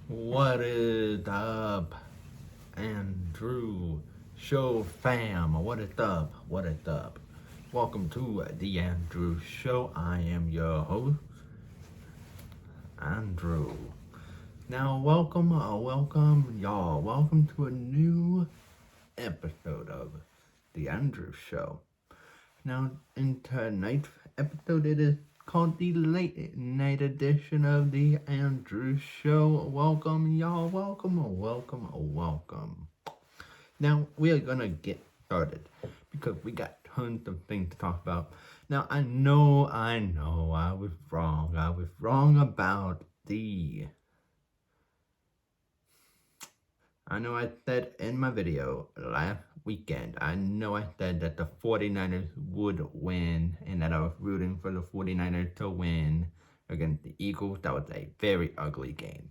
What is up, Andrew Show fam? What is up? What is up? Welcome to the Andrew Show. I am your host, Andrew. Now, welcome, y'all. Welcome to a new episode of the Andrew Show. Now, in tonight's episode, it is called the late night edition of the Andrew Show. Welcome, y'all. Welcome. Now, we are gonna get started because we got tons of things to talk about. Now, I know, I was wrong. I was wrong about I know I said in my video last weekend, I know I said that the 49ers would win and that I was rooting for the 49ers to win against the Eagles. That was a very ugly game.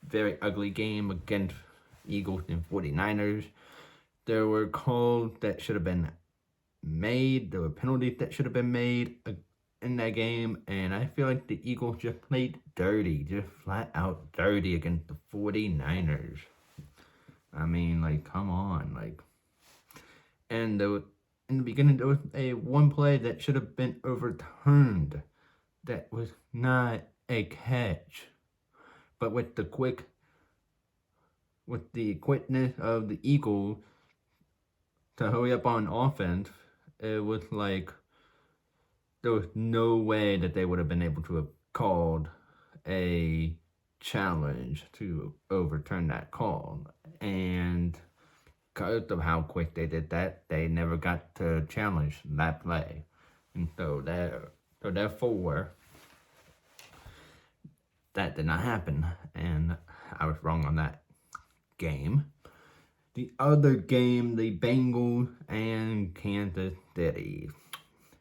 Very ugly game against Eagles and 49ers. There were calls that should have been made. There were penalties that should have been made in that game. And I feel like the Eagles just played dirty, just flat out dirty against the 49ers. I mean, like, come on, like. And in the beginning, there was a one play that should have been overturned. That was not a catch. But with the quickness of the Eagles to hurry up on offense, it was like there was no way that they would have been able to have called a challenge to overturn that call. And because of how quick they did that, they never got to challenge that play. And so therefore, that did not happen. And I was wrong on that game. The other game, the Bengals and Kansas City.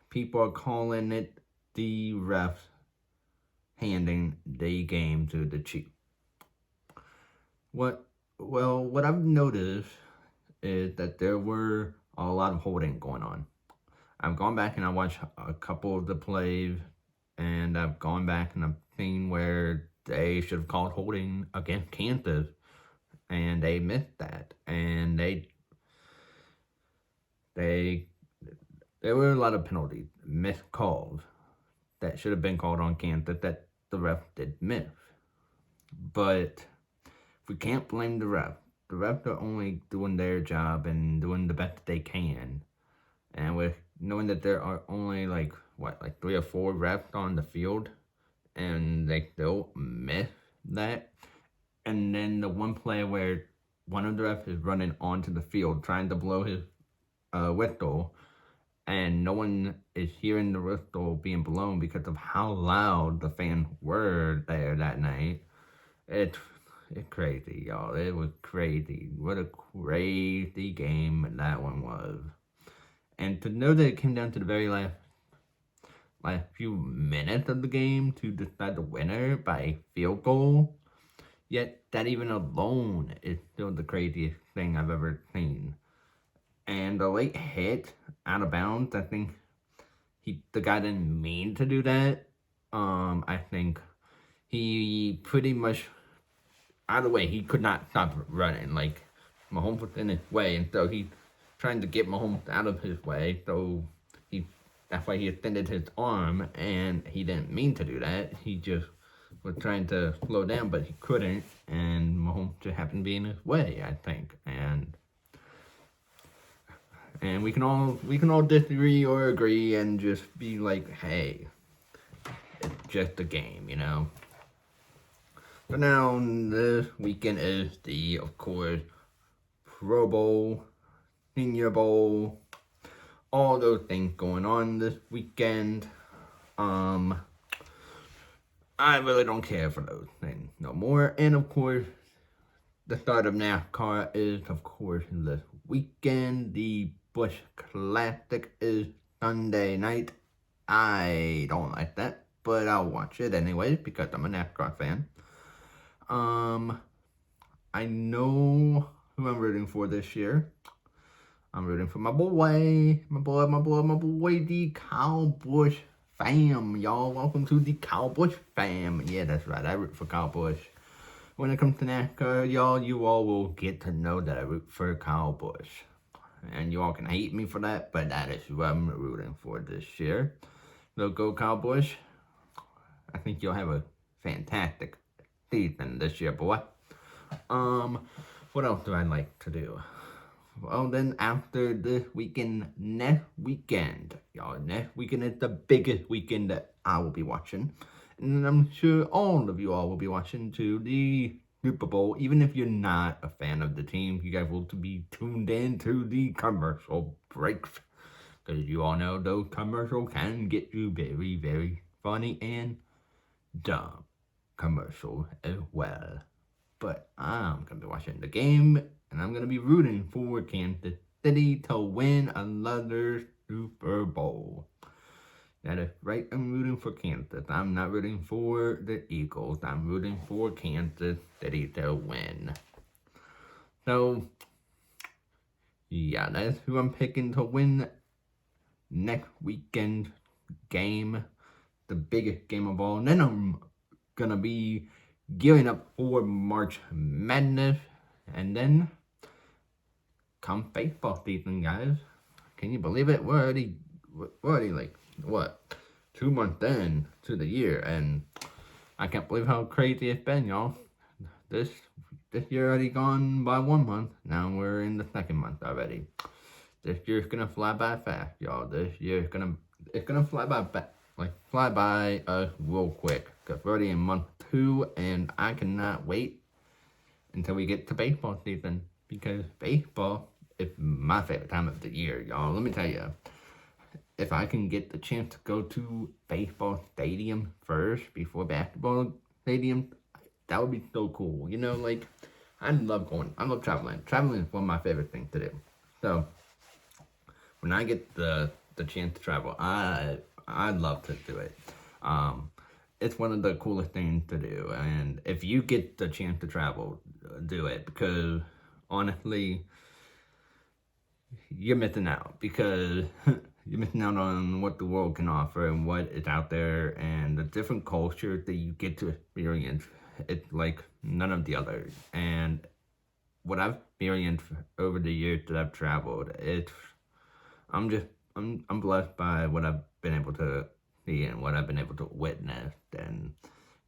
People are calling it the refs handing the game to the Chiefs. What I've noticed is that there were a lot of holding going on. I've gone back and I watched a couple of the plays, and I've gone back and I've seen where they should have called holding against Kansas, and they missed that. And there were a lot of penalties, missed calls that should have been called on Kansas that the ref did miss. But we can't blame the ref. The refs are only doing their job and doing the best they can. And with knowing that there are only like 3 or 4 refs on the field, and they still miss that. And then the one play where one of the refs is running onto the field trying to blow his whistle, and no one is hearing the whistle being blown because of how loud the fans were there that night. It's crazy, y'all. It was crazy. What a crazy game that one was. And to know that it came down to the very last few minutes of the game to decide the winner by a field goal, yet that even alone is still the craziest thing I've ever seen. And the late hit out of bounds, I think the guy didn't mean to do that. I think he pretty much, either way, he could not stop running. Like, Mahomes was in his way, and so he's trying to get Mahomes out of his way. So that's why he extended his arm, and he didn't mean to do that. He just was trying to slow down, but he couldn't, and Mahomes just happened to be in his way, I think. And we can all disagree or agree and just be like, hey, it's just a game, you know. So now this weekend is of course, Pro Bowl, Senior Bowl, all those things going on this weekend. I really don't care for those things no more. And of course, the start of NASCAR is, of course, this weekend. The Busch Classic is Sunday night. I don't like that, but I'll watch it anyways because I'm a NASCAR fan. I know who I'm rooting for this year. I'm rooting for my boy, the Kyle Busch fam, y'all. Welcome to the Kyle Busch fam. Yeah, that's right. I root for Kyle Busch. when it comes to NASCAR, y'all, you all will get to know that I root for Kyle Busch. And you all can hate me for that, but that is who I'm rooting for this year. So go Kyle Busch. I think you'll have a fantastic season this year, boy. What else do I like to do? Well, then after this weekend, next weekend, y'all, next weekend is the biggest weekend that I will be watching. And I'm sure all of you all will be watching to the Super Bowl. Even if you're not a fan of the team, you guys will be tuned in to the commercial breaks. Because you all know those commercials can get you very, very funny and dumb commercial as well. But I'm going to be watching the game, and I'm going to be rooting for Kansas City to win another Super Bowl. That is right, I'm rooting for Kansas. I'm not rooting for the Eagles. I'm rooting for Kansas City to win. So, yeah, that's who I'm picking to win next weekend game. The biggest game of all. And then I'm going to be gearing up for March Madness, and then come baseball season, guys. Can you believe it? We're already like, what, 2 months in to the year, and I can't believe how crazy it's been, y'all. This year already gone by 1 month. Now we're in the 2nd month already. This year's gonna fly by fast, y'all. This year's gonna fly by us real quick. Cause we're already in month 2, and I cannot wait until we get to baseball season, because baseball is my favorite time of the year, y'all. Let me tell you, if I can get the chance to go to baseball stadium first before basketball stadium, that would be so cool. You know, like, I love traveling. Traveling is one of my favorite things to do. So when I get the chance to travel, I'd love to do it. It's one of the coolest things to do, and if you get the chance to travel, do it, because honestly, you're missing out, because you're missing out on what the world can offer and what is out there, and the different cultures that you get to experience. It's like none of the others. And what I've experienced over the years that I've traveled, I'm blessed by what I've been able to see and what I've been able to witness, and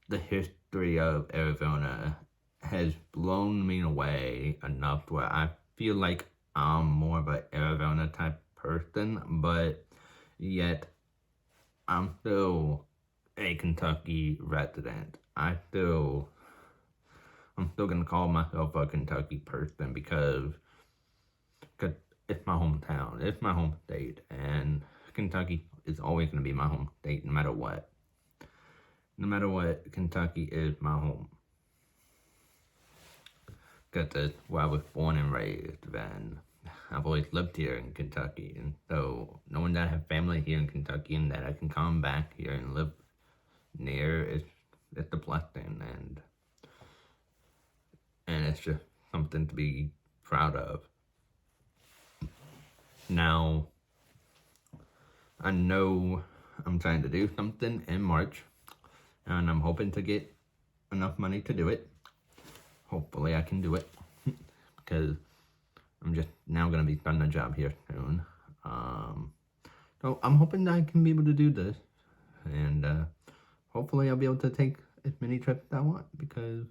the history of Arizona has blown me away enough where I feel like I'm more of an Arizona type person, but yet I'm still a Kentucky resident. I'm still gonna call myself a Kentucky person, because it's my hometown, it's my home state, and Kentucky is always gonna be my home state no matter what. No matter what, Kentucky is my home. Because that's where I was born and raised, and I've always lived here in Kentucky. And so knowing that I have family here in Kentucky and that I can come back here and live near, it's a blessing, and it's just something to be proud of. Now, I know I'm trying to do something in March, and I'm hoping to get enough money to do it. Hopefully I can do it, because I'm just now going to be starting a job here soon. So I'm hoping that I can be able to do this, and hopefully I'll be able to take as many trips as I want, because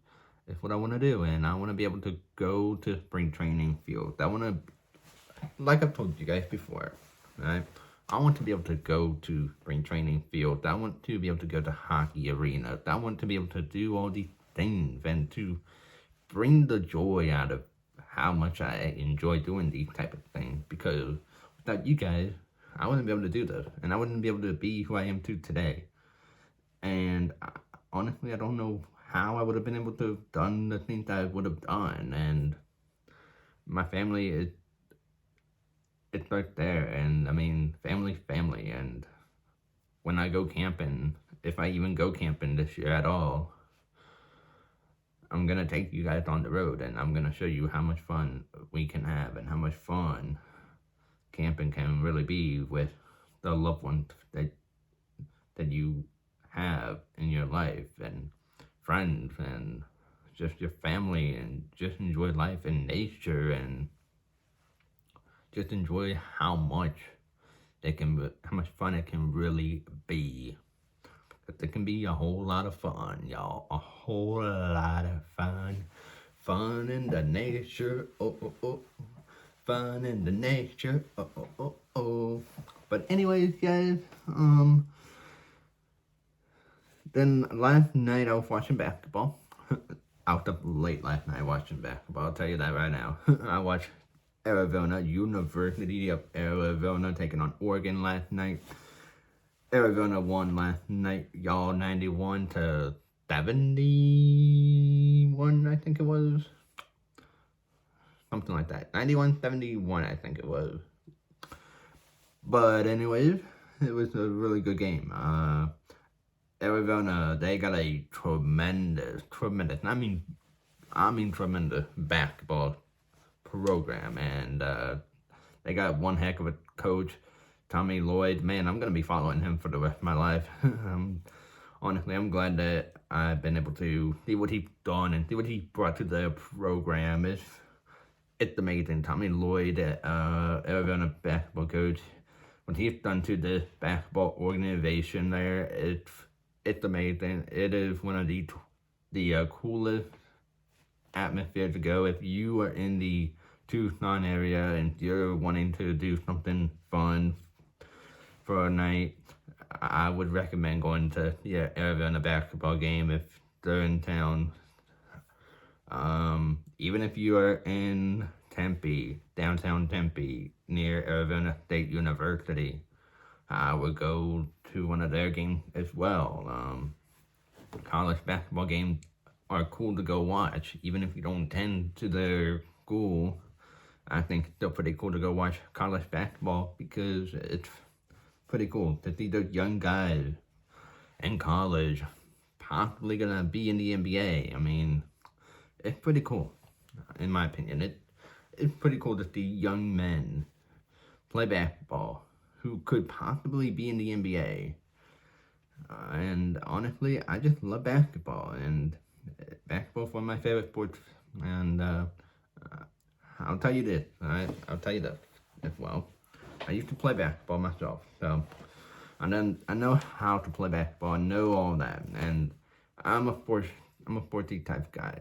it's what I want to do, and I want to be able to go to spring training fields. I want to, like I've told you guys before, right? I want to be able to go to spring training fields. I want to be able to go to hockey arenas. I want to be able to do all these things and to bring the joy out of how much I enjoy doing these type of things, because without you guys, I wouldn't be able to do this, and I wouldn't be able to be who I am today. And honestly, I don't know how I would have been able to have done the things that I would have done, and my family it's right there, and I mean, family's family, and when I go camping, if I even go camping this year at all, I'm gonna take you guys on the road, and I'm gonna show you how much fun we can have, and how much fun camping can really be with the loved ones that you have in your life, and friends, and just your family and just enjoy life and nature and just enjoy how much how much fun it can really be. It can be a whole lot of fun, y'all. A whole lot of fun. Fun in the nature. Oh, oh, oh. Fun in the nature. Oh, oh, oh, oh. But anyways, guys, then last night I was watching basketball. I was up late last night watching basketball. I'll tell you that right now. I watched Arizona, University of Arizona taking on Oregon last night. Arizona won last night, y'all, 91 to 71, I think it was. Something like that. 91-71, I think it was. But anyways, it was a really good game. Arizona, they got a tremendous, I mean tremendous basketball program, and they got one heck of a coach, Tommy Lloyd. Man, I'm gonna be following him for the rest of my life. Honestly, I'm glad that I've been able to see what he's done and see what he brought to the program. It's amazing. Tommy Lloyd, Arizona basketball coach, what he's done to the basketball organization there, it's amazing. It is one of the coolest atmospheres to go. If you are in the Tucson area and you're wanting to do something fun for a night, I would recommend going to Arizona basketball game if they're in town. Even if you are in Tempe, downtown Tempe, near Arizona State University, I would go to one of their games as well. College basketball games are cool to go watch, even if you don't attend to their school. I think it's still pretty cool to go watch college basketball because it's pretty cool to see those young guys in college possibly gonna be in the NBA. I mean, it's pretty cool, in my opinion. It's pretty cool to see young men play basketball who could possibly be in the NBA. And honestly, I just love basketball, and basketball's one of my favorite sports. And I'll tell you this, alright? I'll tell you this as well. I used to play basketball myself, so I know how to play basketball. I know all that, and I'm a sporty type guy.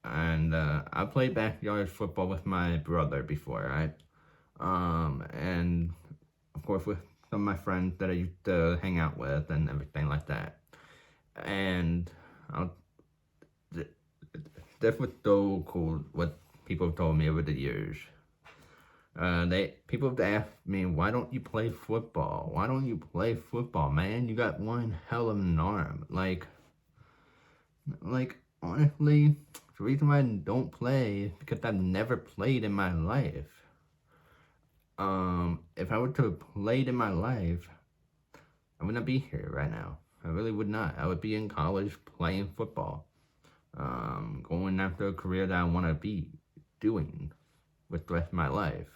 And I played backyard football with my brother before, right? And of course with some of my friends that I used to hang out with and everything like that. And that was so cool what people have told me over the years. People have asked me, why don't you play football? Why don't you play football, man? You got one hell of an arm. Like honestly, the reason why I don't play is because I've never played in my life. If I were to have played in my life, I would not be here right now. I really would not. I would be in college playing football. Going after a career that I want to be doing with the rest of my life.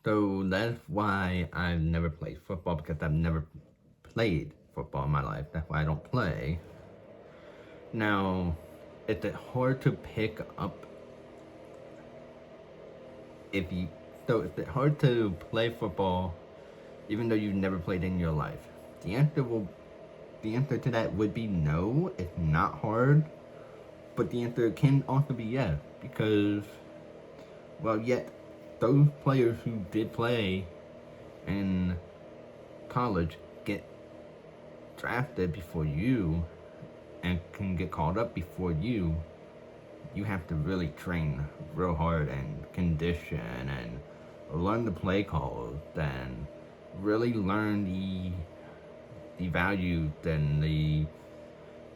So that's why I've never played football, because I've never played football in my life. That's why I don't play. Now, is it hard to pick up is it hard to play football even though you've never played in your life? The answer to that would be no, it's not hard. But the answer can also be yes, because, well, yet those players who did play in college get drafted before you and can get called up before you. You have to really train real hard and condition and learn the play calls and really learn the values and the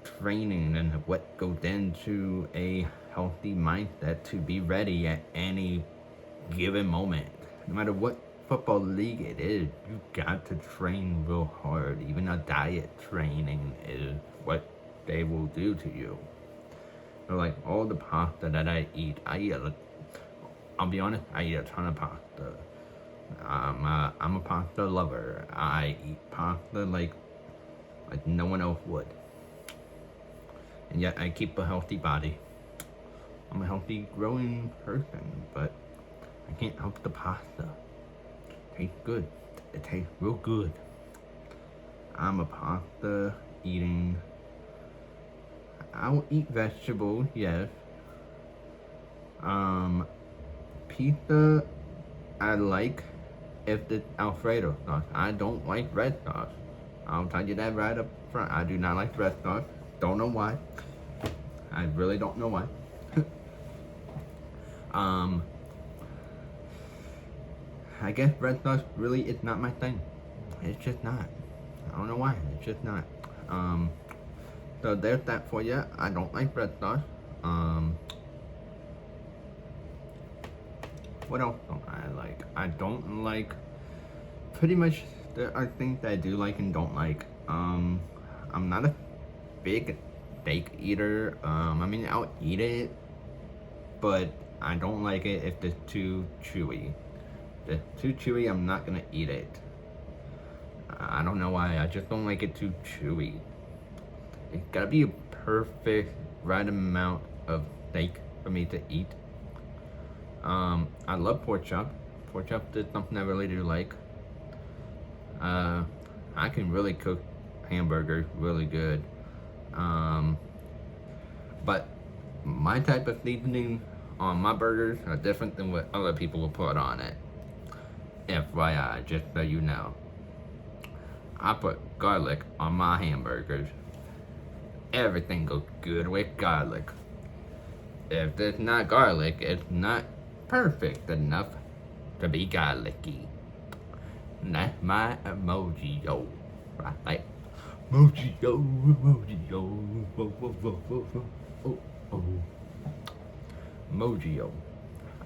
training and what goes into a healthy mindset to be ready at any given moment. No matter what football league it is, you got to train real hard. Even a diet training is what they will do to you. So like all the pasta that I eat, I'll be honest, I eat a ton of pasta. I'm a pasta lover. I eat pasta like no one else would. and yet I keep a healthy body. I'm a healthy, growing person, but I can't help the pasta. It tastes good. It tastes real good. I'm a pasta eating. I'll eat vegetables, yes. Pizza, I like if it's Alfredo sauce. I don't like red sauce. I'll tell you that right up front. I do not like red sauce. Don't know why. I really don't know why. I guess red sauce really is not my thing. It's just not. I don't know why. It's just not. So there's that for you. I don't like red sauce. What else don't I like? I don't like. Pretty much there are things that I do like and don't like. I'm not a big steak eater. I mean, I'll eat it, but I don't like it if it's too chewy. If it's too chewy, I'm not gonna eat it. I don't know why. I just don't like it too chewy. It's gotta be a perfect right amount of steak for me to eat. I love pork chop. Pork chop is something I really do like. I can really cook hamburgers really good. But my type of seasoning on my burgers are different than what other people will put on it. FYI, just so you know. I put garlic on my hamburgers. Everything goes good with garlic. If it's not garlic, it's not perfect enough to be garlicky. And that's my emoji, yo. Right? Emoji, yo, emoji, yo. Whoa, whoa, whoa, whoa, whoa. Oh, oh. Emoji, yo.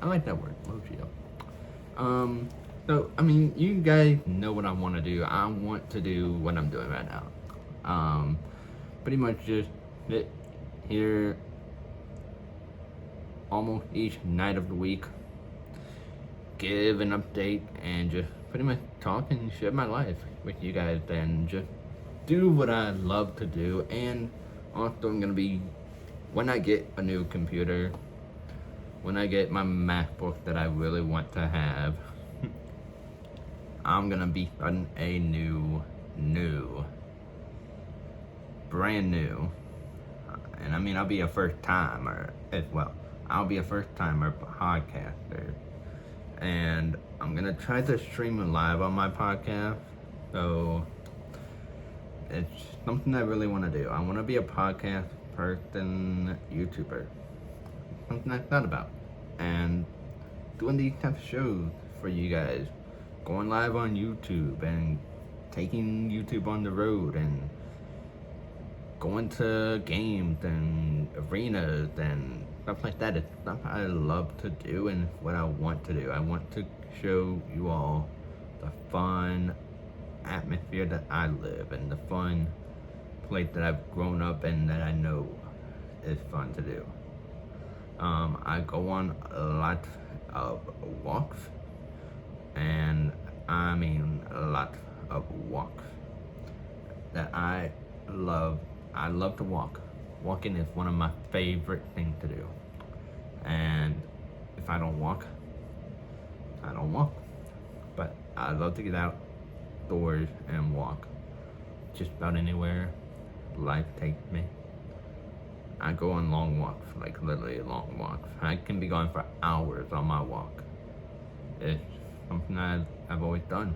I like that word, emoji, yo. So, I mean, you guys know what I want to do. I want to do what I'm doing right now. Pretty much just sit here almost each night of the week, give an update, and just pretty much talk and share my life with you guys, and just do what I love to do. And also, I'm gonna be, when I get a new computer, when I get my MacBook that I really want to have, I'm gonna be starting a brand new, and I mean, I'll be a first timer as well. I'll be a first timer podcaster, and I'm gonna try to stream live on my podcast. So it's something I really want to do. I want to be a podcast person, YouTuber, something I thought about, and doing these type of shows for you guys, going live on YouTube and taking YouTube on the road and going to games and arenas and stuff like that. It's stuff I love to do and what I want to do. I want to show you all the fun atmosphere that I live in, the fun place that I've grown up in that I know is fun to do. I go on a lot of walks, and I mean a lot of walks that I love. I love to walk. Walking is one of my favorite things to do. And if I don't walk, I don't walk. But I love to get outdoors and walk. Just about anywhere life takes me. I go on long walks, like literally long walks. I can be going for hours on my walk. It's something I've always done.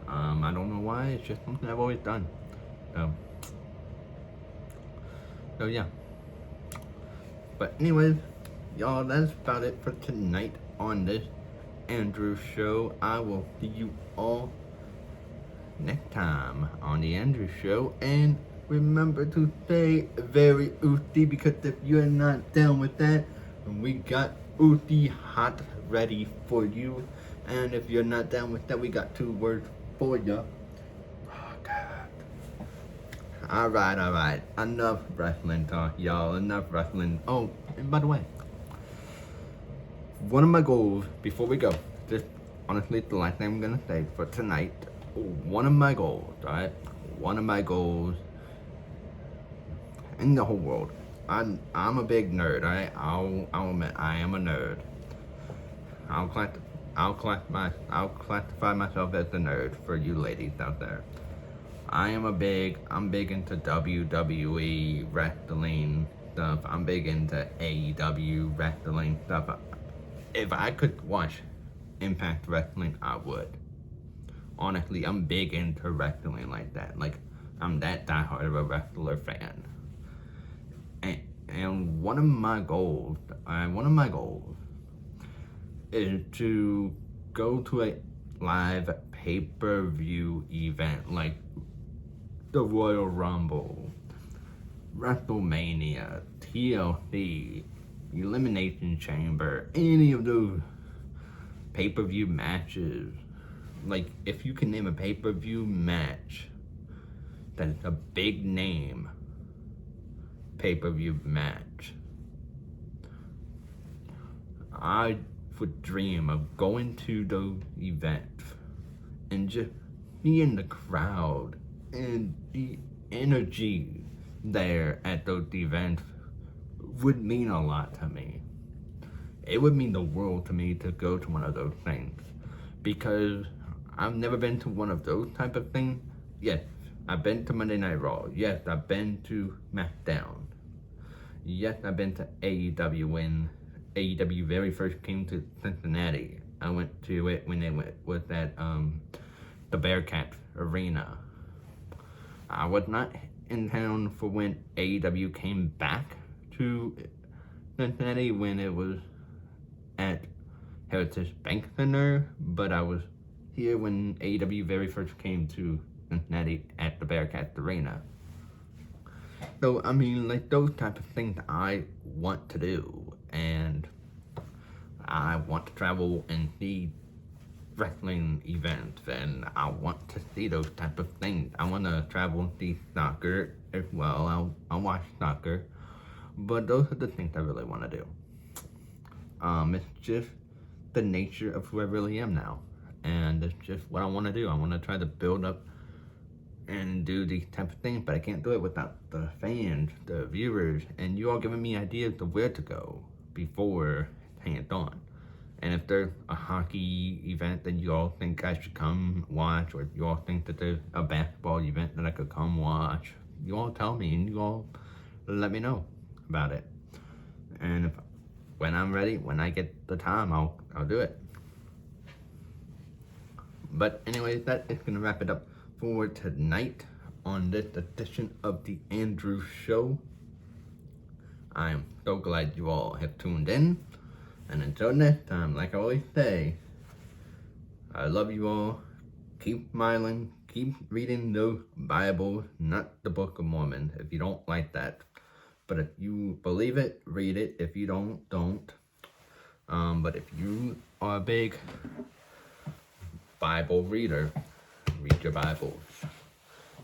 I don't know why, it's just something I've always done. So yeah. But anyways, y'all, that's about it for tonight on this Andrew Show. I will see you all next time on the Andrew Show, and remember to stay very Uthi, because if you're not down with that, we got Uthi hot ready for you. And if you're not down with that, we got 2 words for you. Alright. Enough wrestling talk, y'all. Enough wrestling. Oh, and by the way, one of my goals before we go, just honestly, the last thing I'm gonna say for tonight, one of my goals, alright? One of my goals in the whole world. I'm a big nerd. I'll admit I am a nerd. I'll collect I'll classify myself as a nerd for you ladies out there. I'm big into WWE wrestling stuff. I'm big into AEW wrestling stuff. If I could watch Impact Wrestling, I would. Honestly, I'm big into wrestling like that. Like, I'm that diehard of a wrestler fan. And one of my goals is to go to a live pay-per-view event like the Royal Rumble, WrestleMania, TLC, Elimination Chamber, any of those pay-per-view matches. Like, if you can name a pay-per-view match that's a big name pay-per-view match, I would dream of going to those events and just being the crowd and the energy there at those events would mean a lot to me. It would mean the world to me to go to one of those things, because I've never been to one of those type of things. Yes, I've been to Monday Night Raw. Yes, I've been to SmackDown. Yes, I've been to AEW when AEW very first came to Cincinnati. I went to it when they was at the Bearcat Arena. I was not in town for when AEW came back to Cincinnati when it was at Heritage Bank Center, but I was here when AEW very first came to Cincinnati at the Bearcat Arena. So, I mean, like, those type of things I want to do, and I want to travel and see wrestling events, and I want to see those type of things. I want to travel and see soccer as well. I'll watch soccer, but those are the things I really want to do. It's just the nature of who I really am now, and it's just what I want to do. I want to try to build up and do these type of things, but I can't do it without the fans, the viewers, and you all giving me ideas of where to go before hands on. And if there's a hockey event that you all think I should come watch, or you all think that there's a basketball event that I could come watch, you all tell me and you all let me know about it. And when I'm ready, when I get the time, I'll do it. But anyways, that is gonna wrap it up for tonight on this edition of the Andrew Show. I am so glad you all have tuned in. And until next time, like I always say, I love you all. Keep smiling. Keep reading the Bible, not the Book of Mormon, if you don't like that. But if you believe it, read it. If you don't, don't. But if you are a big Bible reader, read your Bibles.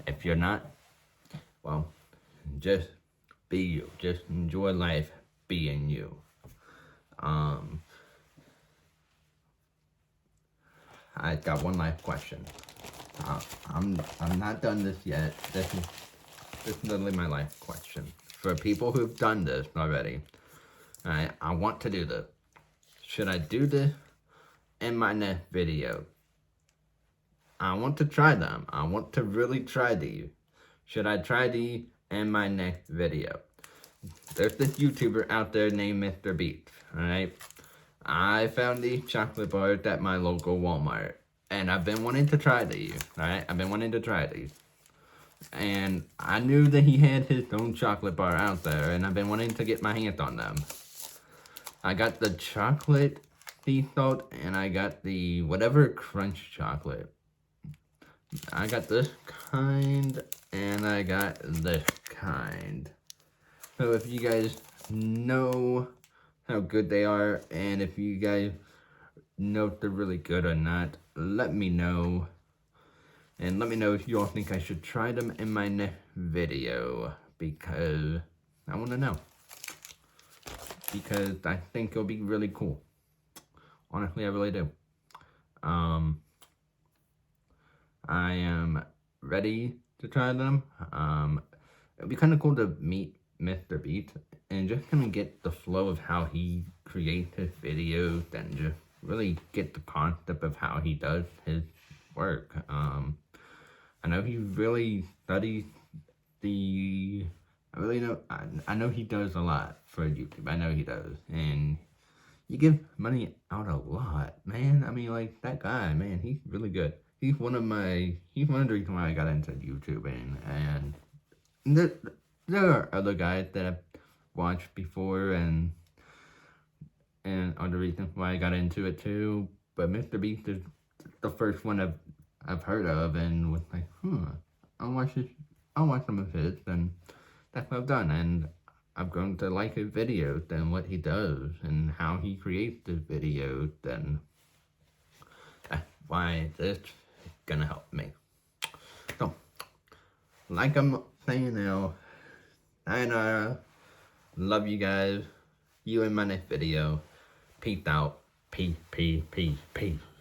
If you're not, well, just be you. Just enjoy life being you. I got one last question. I'm not done this yet. This is literally my last question. For people who've done this already, I want to do this. Should I do this in my next video? I want to try them. I want to really try these. Should I try these in my next video? There's this YouTuber out there named Mr. Beats, alright? I found these chocolate bars at my local Walmart, and I've been wanting to try these, alright? I've been wanting to try these. And I knew that he had his own chocolate bar out there, and I've been wanting to get my hands on them. I got the chocolate sea salt, and I got the whatever crunch chocolate. I got this kind, and I got this kind. So if you guys know how good they are, and if you guys know if they're really good or not, let me know. And let me know if you all think I should try them in my next video, because I want to know. Because I think it'll be really cool. Honestly, I really do. I am ready to try them. It'd be kind of cool to meet Mr. Beast and just kind of get the flow of how he creates his videos and just really get the concept of how he does his work. I know he really studies the. I really know. I know he does a lot for YouTube. I know he does, and you give money out a lot, man. I mean, like that guy, man. He's really good. He's one of the reasons why I got into YouTubing, and there are other guys that I've watched before, and other reasons why I got into it too. But Mr. Beast is the first one I've heard of, and was like, I'll watch some of his, and that's what I've done, and I've grown to like his videos and what he does and how he creates his videos, and that's why this is gonna help me. So, like I'm saying now, I love you guys. You in my next video. Peace out. Peace, peace, peace, peace.